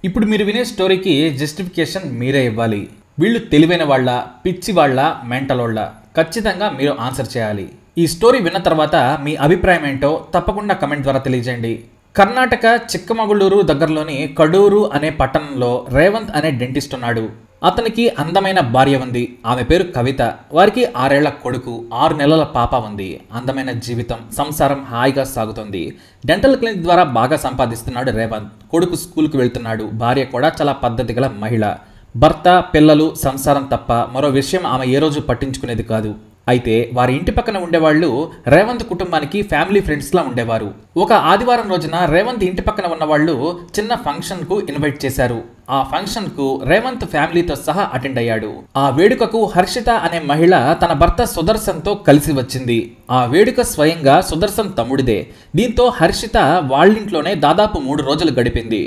ఇప్పుడు మీరు వినే స్టోరీకి జస్టిఫికేషన్ మీరే ఇవ్వాలి. వీళ్ళు తెలివైన వాళ్ళ, పిచ్చి వాళ్ళ, మెంటల్ వాళ్ళ? ఖచ్చితంగా మీరు ఆన్సర్ చేయాలి. ఈ స్టోరీ విన్న తర్వాత మీ అభిప్రాయం ఏంటో తప్పకుండా కమెంట్ ద్వారా తెలియజేయండి. కర్ణాటక చిక్కమగళూరు దగ్గరలోని కడూరు అనే పట్టణంలో రేవంత్ అనే డెంటిస్ట్ ఉన్నాడు. అతనికి అందమైన భార్య ఉంది. ఆమె పేరు కవిత. వారికి 6 ఏళ్ల కొడుకు, 6 నెలల పాప ఉంది. అందమైన జీవితం, సంసారం హాయిగా సాగుతుంది. డెంటల్ క్లినిక్ ద్వారా బాగా సంపాదిస్తున్నాడు రేవంత్. కొడుకు స్కూల్కి వెళ్తున్నాడు. భార్య కూడా చాలా పద్ధతి గల మహిళ. భర్త, పిల్లలు, సంసారం తప్ప మరో విషయం ఆమె ఏ రోజు పట్టించుకునేది కాదు. అయితే వారి ఇంటి పక్కన ఉండేవాళ్ళు రేవంత్ కుటుంబానికి ఫ్యామిలీ ఫ్రెండ్స్ లా ఉండేవారు. ఒక ఆదివారం రోజున రేవంత్ ఇంటి పక్కన ఉన్న వాళ్ళు చిన్న ఫంక్షన్ కు ఇన్వైట్ చేశారు. ఆ ఫంక్షన్ కు రేవంత్ ఫ్యామిలీతో సహా అటెండ్ అయ్యాడు. ఆ వేడుకకు హర్షిత అనే మహిళ తన భర్త సుదర్శన్ తో కలిసి వచ్చింది. ఆ వేడుక స్వయంగా సుదర్శన్ తమ్ముడిదే. దీంతో హర్షిత వాళ్ళింట్లోనే దాదాపు 3 రోజులు గడిపింది.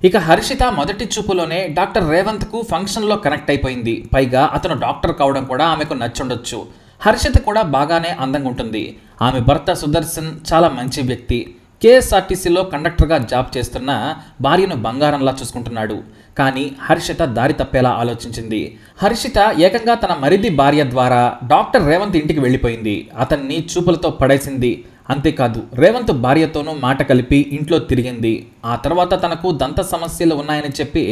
ఇక హర్షిత మొదటి చూపులోనే డాక్టర్ రేవంత్ కు ఫంక్షన్ లో కనెక్ట్ అయిపోయింది. పైగా అతను డాక్టర్ కావడం కూడా ఆమెకు నచ్చుండొచ్చు. హర్షిత కూడా బాగానే అందంగా ఉంటుంది. ఆమె భర్త సుదర్శన్ చాలా మంచి వ్యక్తి. కేఎస్ఆర్టీసీలో కండక్టర్గా జాబ్ చేస్తున్న భార్యను బంగారంలా చూసుకుంటున్నాడు. కానీ హర్షిత దారి తప్పేలా ఆలోచించింది. హర్షిత ఏకంగా తన మరిది భార్య ద్వారా డాక్టర్ రేవంత్ ఇంటికి వెళ్ళిపోయింది. అతన్ని చూపులతో పడేసింది. అంతేకాదు, రేవంత్ భార్యతోనూ మాట కలిపి ఇంట్లో తిరిగింది. ఆ తర్వాత తనకు దంత సమస్యలు ఉన్నాయని చెప్పి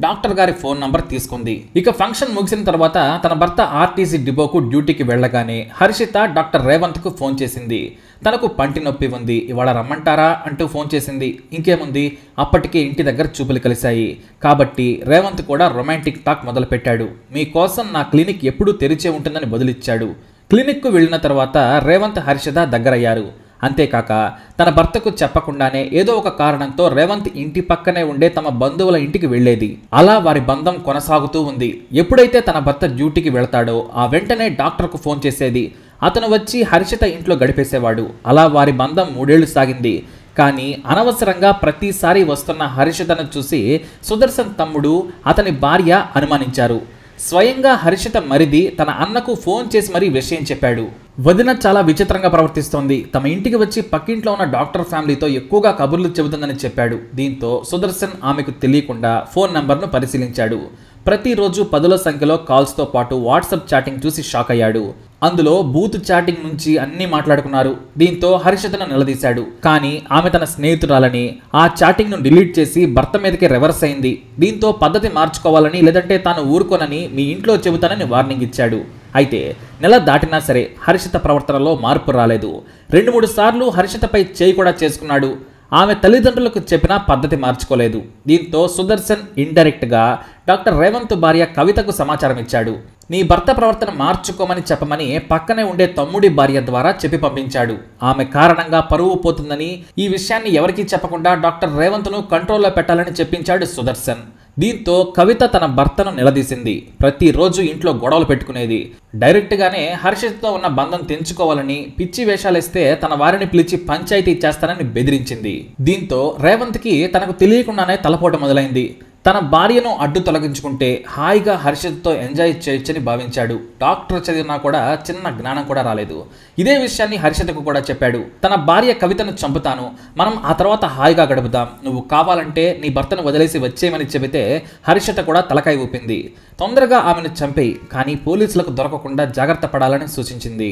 డాక్టర్ గారి ఫోన్ నంబర్ తీసుకుంది. ఇక ఫంక్షన్ ముగిసిన తర్వాత తన భర్త ఆర్టీసీ డిపోకు డ్యూటీకి వెళ్ళగానే హర్షిత డాక్టర్ రేవంత్ కు ఫోన్ చేసింది. తనకు పంటి నొప్పి ఉంది, ఇవాళ రమ్మంటారా అంటూ ఫోన్ చేసింది. ఇంకేముంది, అప్పటికే ఇంటి దగ్గర చూపులు కలిశాయి. కాబట్టి రేవంత్ కూడా రొమాంటిక్ టాక్ మొదలుపెట్టాడు. మీకోసం నా క్లినిక్ ఎప్పుడూ తెరిచే ఉంటుందని బదులిచ్చాడు. క్లినిక్కు వెళ్ళిన తర్వాత రేవంత్ హర్షిత దగ్గరయ్యారు. అంతేకాక తన భర్తకు చెప్పకుండానే ఏదో ఒక కారణంతో రేవంత్ ఇంటి పక్కనే ఉండే తమ బంధువుల ఇంటికి వెళ్లేది. అలా వారి బంధం కొనసాగుతూ ఉంది. ఎప్పుడైతే తన భర్త డ్యూటీకి వెళతాడో ఆ వెంటనే డాక్టర్కు ఫోన్ చేసేది. అతను వచ్చి హర్షిత ఇంట్లో గడిపేసేవాడు. అలా వారి బంధం 3 ఏళ్లు సాగింది. కానీ అనవసరంగా ప్రతిసారి వస్తున్న హర్షితను చూసి సుదర్శన్ తమ్ముడు, అతని భార్య అనుమానించారు. స్వయంగా హర్షిత మరిది తన అన్నకు ఫోన్ చేసి మరీ విషయం చెప్పాడు. వదిన చాలా విచిత్రంగా ప్రవర్తిస్తోంది. తమ ఇంటికి వచ్చి పక్కింట్లో ఉన్న డాక్టర్ ఫ్యామిలీతో ఎక్కువగా కబుర్లు చెబుతుందని చెప్పాడు. దీంతో సుదర్శన్ ఆమెకు తెలియకుండా ఫోన్ నంబర్ను పరిశీలించాడు. ప్రతిరోజు 10ల సంఖ్యలో కాల్స్తో పాటు వాట్సాప్ చాటింగ్ చూసి షాక్ అయ్యాడు. అందులో బూత్ చాటింగ్ నుంచి అన్నీ మాట్లాడుకున్నారు. దీంతో హర్షితను నిలదీశాడు. కానీ ఆమె తన స్నేహితురాలని ఆ చాటింగ్ను డిలీట్ చేసి భర్త మీదకి రివర్స్ అయింది. దీంతో పద్ధతి మార్చుకోవాలని, లేదంటే తాను ఊరుకోనని మీ ఇంట్లో చెబుతానని వార్నింగ్ ఇచ్చాడు. అయితే నెల దాటినా సరే హర్షిత ప్రవర్తనలో మార్పు రాలేదు. 2-3 సార్లు హర్షితపై చేయి కూడా చేసుకున్నాడు. ఆమె తల్లిదండ్రులకు చెప్పినా పద్ధతి మార్చుకోలేదు. దీంతో సుదర్శన్ ఇండైరెక్ట్ గా డాక్టర్ రేవంత్ భార్య కవితకు సమాచారం ఇచ్చాడు. నీ భర్త ప్రవర్తన మార్చుకోమని చెప్పమని పక్కనే ఉండే తమ్ముడి భార్య ద్వారా చెప్పి పంపించాడు. ఆమె కారణంగా పరువు పోతుందని, ఈ విషయాన్ని ఎవరికీ చెప్పకుండా డాక్టర్ రేవంత్ను కంట్రోల్లో పెట్టాలని చెప్పించాడు సుదర్శన్. దీంతో కవిత తన భర్తను నిలదీసింది. ప్రతిరోజు ఇంట్లో గొడవలు పెట్టుకునేది. డైరెక్ట్గానే హర్షితతో ఉన్న బంధం తెంచుకోవాలని, పిచ్చి వేషాలేస్తే తన వారిని పిలిచి పంచాయతీ చేస్తానని బెదిరించింది. దీంతో రేవంత్కి తనకు తెలియకుండానే తలపోట మొదలైంది. తన భార్యను అడ్డు తొలగించుకుంటే హాయిగా హర్షితతో ఎంజాయ్ చేయొచ్చని భావించాడు. డాక్టర్ చదివినా కూడా చిన్న జ్ఞానం కూడా రాలేదు. ఇదే విషయాన్ని హర్షితకు కూడా చెప్పాడు. తన భార్య కవితను చంపుతాను, మనం ఆ తర్వాత హాయిగా గడుపుదాం, నువ్వు కావాలంటే నీ భర్తను వదిలేసి వచ్చేయమని చెబితే హర్షిత కూడా తలకాయ ఊపింది. తొందరగా ఆమెను చంపేయి, కానీ పోలీసులకు దొరకకుండా జాగ్రత్త పడాలని సూచించింది.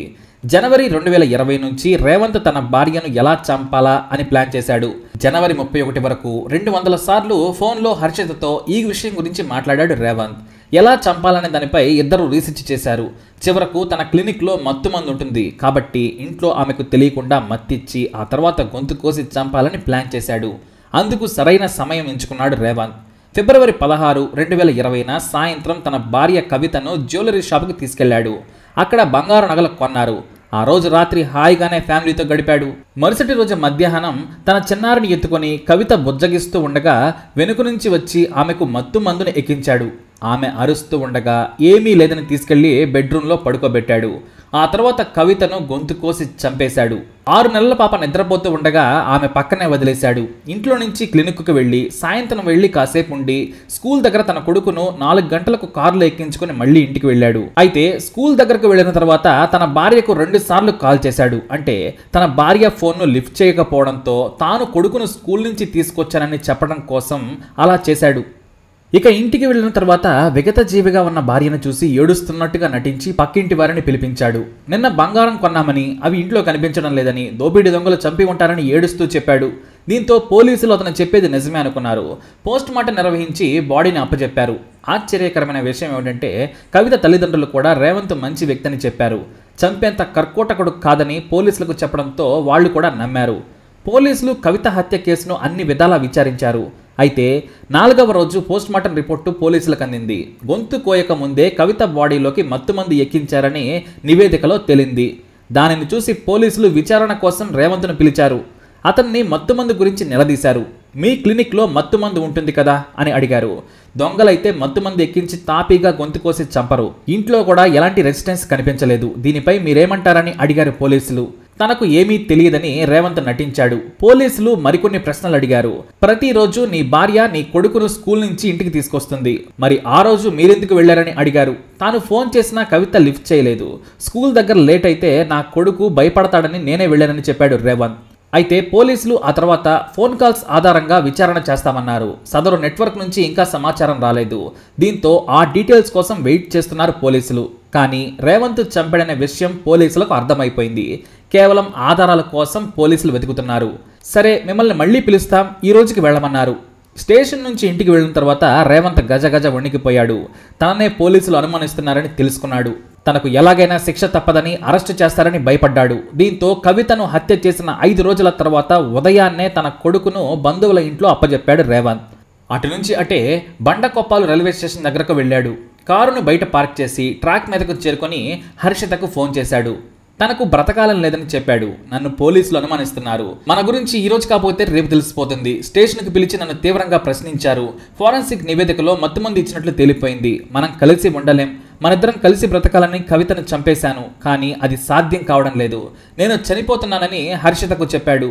జనవరి 2020 నుంచి రేవంత్ తన భార్యను ఎలా చంపాలా అని ప్లాన్ చేశాడు. జనవరి 31 వరకు 200 సార్లు ఫోన్లో హర్షితతో ఈ విషయం గురించి మాట్లాడాడు రేవంత్. ఎలా చంపాలనే దానిపై ఇద్దరు రీసెర్చ్ చేశారు. చివరకు తన క్లినిక్లో మత్తుమందు ఉంటుంది కాబట్టి ఇంట్లో ఆమెకు తెలియకుండా మత్తిచ్చి ఆ తర్వాత గొంతు కోసి చంపాలని ప్లాన్ చేశాడు. అందుకు సరైన సమయం ఎంచుకున్నాడు రేవంత్. ఫిబ్రవరి 16, 2020న సాయంత్రం తన భార్య కవితను జ్యువెలరీ షాపుకి తీసుకెళ్లాడు. అక్కడ బంగారు నగలు కొన్నారు. ఆ రోజు రాత్రి హాయిగానే ఫ్యామిలీతో గడిపాడు. మరుసటి రోజు మధ్యాహ్నం తన చిన్నారిని ఎత్తుకొని కవిత బుజ్జగిస్తూ ఉండగా వెనుక నుంచి వచ్చి ఆమెకు మత్తు మందును ఎక్కించాడు. ఆమె అరుస్తూ ఉండగా ఏమీ లేదని తీసుకెళ్లి బెడ్రూమ్లో పడుకోబెట్టాడు. ఆ తర్వాత కవితను గొంతు కోసి చంపేశాడు. 6 నెలల పాప నిద్రపోతూ ఉండగా ఆమె పక్కనే వదిలేశాడు. ఇంట్లో నుంచి క్లినిక్కు వెళ్ళి సాయంత్రం వెళ్ళి కాసేపు ఉండి స్కూల్ దగ్గర తన కొడుకును 4 గంటలకు కారులో ఎక్కించుకుని మళ్ళీ ఇంటికి వెళ్ళాడు. అయితే స్కూల్ దగ్గరకు వెళ్ళిన తర్వాత తన భార్యకు 2 సార్లు కాల్ చేశాడు. అంటే తన భార్య ఫోన్ను లిఫ్ట్ చేయకపోవడంతో తాను కొడుకును స్కూల్ నుంచి తీసుకొచ్చానని చెప్పడం కోసం అలా చేశాడు. ఇక ఇంటికి వెళ్ళిన తర్వాత విగత జీవిగా ఉన్న భార్యను చూసి ఏడుస్తున్నట్టుగా నటించి పక్కింటి వారిని పిలిపించాడు. నిన్న బంగారం కొన్నామని అవి ఇంట్లో కనిపించడం లేదని దోపిడీ దొంగలు చంపి ఉంటారని ఏడుస్తూ చెప్పాడు. దీంతో పోలీసులు అతను చెప్పేది నిజమే అనుకున్నారు. పోస్ట్ మార్టం నిర్వహించి బాడీని అప్పచెప్పారు. ఆశ్చర్యకరమైన విషయం ఏమిటంటే కవిత తల్లిదండ్రులు కూడా రేవంత్ మంచి వ్యక్తిని చెప్పారు. చంపేంత కర్కోటకుడు కాదని పోలీసులకు చెప్పడంతో వాళ్ళు కూడా నమ్మారు. పోలీసులు కవిత హత్య కేసును అన్ని విధాలా విచారించారు. అయితే 4వ రోజు పోస్ట్మార్టం రిపోర్టు పోలీసులకు అందింది. గొంతు కోయక ముందే కవిత బాడీలోకి మత్తుమందు ఎక్కించారని నివేదికలో తేలింది. దానిని చూసి పోలీసులు విచారణ కోసం రేవంత్ను పిలిచారు. అతన్ని మత్తుమందు గురించి నిలదీశారు. మీ క్లినిక్లో మత్తుమందు ఉంటుంది కదా అని అడిగారు. దొంగలైతే మత్తుమందు ఎక్కించి తాపీగా గొంతు కోసి చంపరు. ఇంట్లో కూడా ఎలాంటి రెసిస్టెన్స్ కనిపించలేదు. దీనిపై మీరేమంటారని అడిగారు పోలీసులు. తనకు ఏమీ తెలియదని రేవంత్ నటించాడు. పోలీసులు మరికొన్ని ప్రశ్నలు అడిగారు. ప్రతిరోజు నీ భార్య నీ కొడుకును స్కూల్ నుంచి ఇంటికి తీసుకొస్తుంది. మరి ఆ రోజు మీరెందుకు వెళ్లారని అడిగారు. తాను ఫోన్ చేసినా కవిత లిఫ్ట్ చేయలేదు. స్కూల్ దగ్గర లేట్ అయితే నా కొడుకు భయపడతాడని నేనే వెళ్ళానని చెప్పాడు రేవంత్. అయితే పోలీసులు ఆ తర్వాత ఫోన్ కాల్స్ ఆధారంగా విచారణ చేస్తామన్నారు. సదరు నెట్వర్క్ నుంచి ఇంకా సమాచారం రాలేదు. దీంతో ఆ డీటెయిల్స్ కోసం వెయిట్ చేస్తున్నారు పోలీసులు. కానీ రేవంత్ చంపాడనే విషయం పోలీసులకు అర్థమైపోయింది. కేవలం ఆధారాల కోసం పోలీసులు వెతుకుతున్నారు. సరే మిమ్మల్ని మళ్ళీ పిలుస్తాం, ఈ రోజుకి వెళ్ళమన్నారు. స్టేషన్ నుంచి ఇంటికి వెళ్ళిన తర్వాత రేవంత్ గజగజ వణికిపోయాడు. తననే పోలీసులు అనుమానిస్తున్నారని తెలుసుకున్నాడు. తనకు ఎలాగైనా శిక్ష తప్పదని అరెస్టు చేస్తారని భయపడ్డాడు. దీంతో కవితను హత్య చేసిన 5 రోజుల తర్వాత ఉదయాన్నే తన కొడుకును బంధువుల ఇంట్లో అప్పజెప్పాడు రేవంత్. అటు నుంచి అటే బండకొప్పాలు రైల్వే స్టేషన్ దగ్గరకు వెళ్ళాడు. కారును బయట పార్క్ చేసి ట్రాక్ మీదకు చేరుకొని హర్షితకు ఫోన్ చేశాడు. తనకు బ్రతకాలని లేదని చెప్పాడు. నన్ను పోలీసులు అనుమానిస్తున్నారు. మన గురించి ఈ రోజు కాకపోతే రేపు తెలిసిపోతుంది. స్టేషన్కి పిలిచి నన్ను తీవ్రంగా ప్రశ్నించారు. ఫోరెన్సిక్ నివేదికలో మత్తుమంది ఇచ్చినట్లు తేలిపోయింది. మనం కలిసి ఉండలేం. మనిద్దరం కలిసి బ్రతకాలని కవితను చంపేశాను. కానీ అది సాధ్యం కావడం లేదు. నేను చనిపోతున్నానని హర్షితకు చెప్పాడు.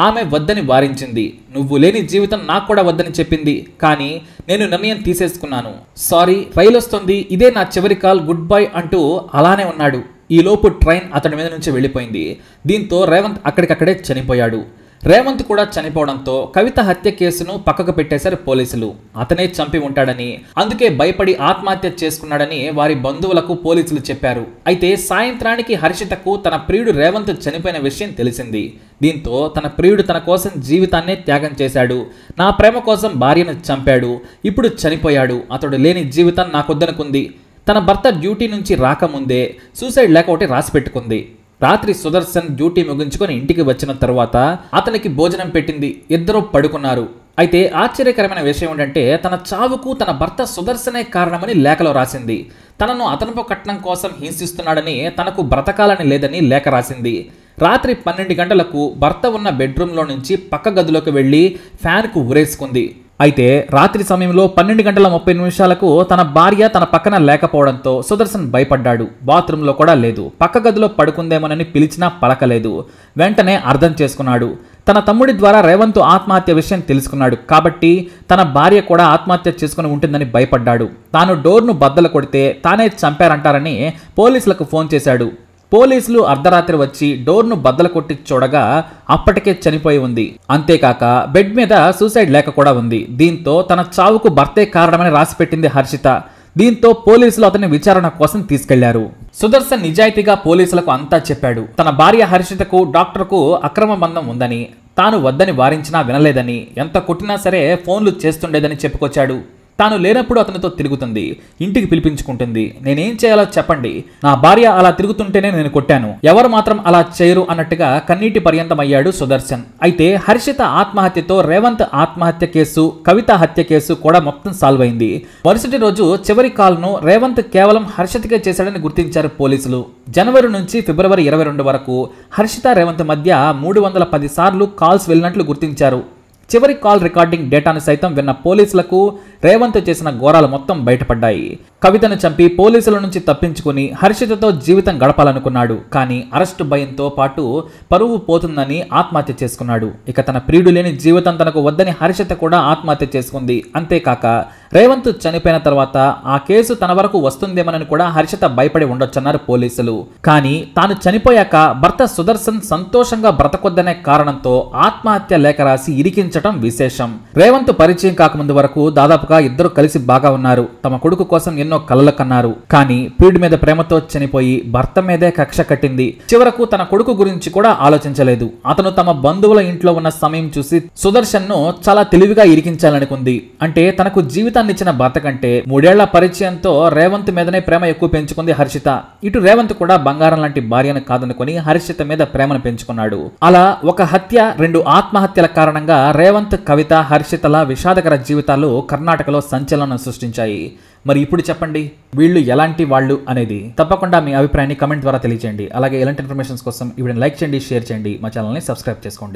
ఆమె వద్దని వారించింది. నువ్వు లేని జీవితం నాకు కూడా వద్దని చెప్పింది. కానీ నేను నిర్ణయం తీసేసుకున్నాను. సారీ, రైలు వస్తుంది, ఇదే నా చివరి కాల్, గుడ్ బై అంటూ అలానే ఉన్నాడు. ఈలోపు ట్రైన్ అతడి మీద నుంచి వెళ్ళిపోయింది. దీంతో రేవంత్ అక్కడికక్కడే చనిపోయాడు. రేవంత్ కూడా చనిపోవడంతో కవిత హత్య కేసును పక్కకు పెట్టేశారు పోలీసులు. అతనే చంపి ఉంటాడని, అందుకే భయపడి ఆత్మహత్య చేసుకున్నాడని వారి బంధువులకు పోలీసులు చెప్పారు. అయితే సాయంత్రానికి హర్షితకు తన ప్రియుడు రేవంత్ చనిపోయిన విషయం తెలిసింది. దీంతో తన ప్రియుడు తన కోసం జీవితాన్నే త్యాగం చేశాడు. నా ప్రేమ కోసం భార్యను చంపాడు, ఇప్పుడు చనిపోయాడు. అతడు లేని జీవితం నాకొద్దనుకుంది. తన భర్త డ్యూటీ నుంచి రాకముందే సూసైడ్ లేఖ ఒకటి రాసి పెట్టుకుంది. రాత్రి సుదర్శన్ డ్యూటీ ముగించుకొని ఇంటికి వచ్చిన తర్వాత అతనికి భోజనం పెట్టింది. ఇద్దరూ పడుకున్నారు. అయితే ఆశ్చర్యకరమైన విషయం ఏంటంటే తన చావుకు తన భర్త సుదర్శనే కారణమని లేఖలో రాసింది. తనను అతనిపై కట్నం కోసం హింసిస్తున్నాడని, తనకు బ్రతకాలని లేదని లేఖ రాసింది. రాత్రి 12 గంటలకు భర్త ఉన్న బెడ్రూమ్లో నుంచి పక్క గదిలోకి వెళ్ళి ఫ్యాన్కు ఉరేసుకుంది. అయితే రాత్రి సమయంలో 12:30 తన భార్య తన పక్కన లేకపోవడంతో సుదర్శన్ భయపడ్డాడు. బాత్రూంలో కూడా లేదు. పక్క గదిలో పడుకుందేమోనని పిలిచినా పలకలేదు. వెంటనే అర్థం చేసుకున్నాడు. తన తమ్ముడి ద్వారా రేవంత్ ఆత్మహత్య విషయం తెలుసుకున్నాడు. కాబట్టి తన భార్య కూడా ఆత్మహత్య చేసుకుని ఉంటుందని భయపడ్డాడు. తాను డోర్ను బద్దలు కొడితే తానే చంపారంటారని పోలీసులకు ఫోన్ చేశాడు. పోలీసులు అర్ధరాత్రి వచ్చి డోర్ను బద్దలు కొట్టి చూడగా అప్పటికే చనిపోయి ఉంది. అంతేకాక బెడ్ మీద సూసైడ్ లేఖ కూడా ఉంది. దీంతో తన చావుకు భర్తే కారణమని రాసిపెట్టింది హర్షిత. దీంతో పోలీసులు అతన్ని విచారణ కోసం తీసుకెళ్లారు. సుదర్శన్ నిజాయితీగా పోలీసులకు అంతా చెప్పాడు. తన భార్య హర్షితకు డాక్టర్కు అక్రమ బంధం ఉందని, తాను వద్దని వారించినా వినలేదని, ఎంత కొట్టినా సరే ఫోన్లు చేస్తుండేదని చెప్పుకొచ్చాడు. తాను లేనప్పుడు అతనితో తిరుగుతుంది, ఇంటికి పిలిపించుకుంటుంది. నేనేం చేయాలో చెప్పండి, నా భార్య అలా తిరుగుతుంటేనే నేను కొట్టాను, ఎవరు మాత్రం అలా చేయరు అన్నట్టుగా కన్నీటి పర్యంతమయ్యాడు సుదర్శన్. అయితే హర్షిత ఆత్మహత్యతో రేవంత్ ఆత్మహత్య కేసు, కవిత హత్య కేసు కూడా మొత్తం సాల్వ్ అయింది. మరుసటి రోజు చివరి కాల్ను రేవంత్ కేవలం హర్షితకే చేశాడని గుర్తించారు పోలీసులు. జనవరి నుంచి ఫిబ్రవరి 22 వరకు హర్షిత రేవంత్ మధ్య 310 సార్లు కాల్స్ వెళ్ళినట్లు గుర్తించారు. చివరి కాల్ రికార్డింగ్ డేటాను సైతం విన్న పోలీసులకు రేవంత్ చేసిన ఘోరాలు మొత్తం బయటపడ్డాయి. కవితను చంపి పోలీసుల నుంచి తప్పించుకుని హర్షితతో జీవితం గడపాలనుకున్నాడు. కానీ అరెస్టు భయంతో పాటు పరువు పోతుందని ఆత్మహత్య చేసుకున్నాడు. ఇక తన ప్రియుడు లేని జీవితం తనకు వద్దని హర్షిత కూడా ఆత్మహత్య చేసుకుంది. అంతేకాక రేవంత్ చనిపోయిన తర్వాత ఆ కేసు తన వరకు వస్తుందేమోనని కూడా హర్షిత భయపడి ఉండొచ్చన్నారు పోలీసులు. కానీ తాను చనిపోయాక భర్త సుదర్శన్ సంతోషంగా బ్రతకొద్దనే కారణంతో ఆత్మహత్య లేఖ రాసి ఇరికించటం విశేషం. రేవంత్ పరిచయం కాకముందు వరకు దాదాపుగా ఇద్దరు కలిసి బాగా ఉన్నారు. తమ కొడుకు కోసం ఎన్నో కలలు కన్నారు. కానీ ప్రియుడి మీద ప్రేమతో చనిపోయి భర్త మీదే కక్ష కట్టింది. చివరకు తన కొడుకు గురించి కూడా ఆలోచించలేదు. అతను తమ బంధువుల ఇంట్లో ఉన్న సమయం చూసి సుదర్శన్ ను చాలా తెలివిగా ఇరికించాలనుకుంది. అంటే తనకు జీవితాన్ని ఇచ్చిన భర్త కంటే 3 ఏళ్ల పరిచయంతో రేవంత్ మీదనే ప్రేమ ఎక్కువ పెంచుకుంది హర్షిత. ఇటు రేవంత్ కూడా బంగారం లాంటి భార్యను కాదనుకుని హర్షిత మీద ప్రేమను పెంచుకున్నాడు. అలా ఒక హత్య, 2 ఆత్మహత్యల కారణంగా రేవంత్, కవిత, హర్షితల విషాదకర జీవితాలు కర్ణాటకలో సంచలనం సృష్టించాయి. మరి ఇప్పుడు చెప్పండి, వీళ్ళు ఎలాంటి వాళ్ళు అనేది తప్పకుండా మీ అభిప్రాయాన్ని కమెంట్ ద్వారా తెలియజేయండి. అలాగే ఇలాంటి ఇన్ఫర్మేషన్స్ కోసం ఈ వీడియోని లైక్ చేయండి, షేర్ చేయండి, మా ఛానల్ని సబ్స్క్రైబ్ చేసుకోండి.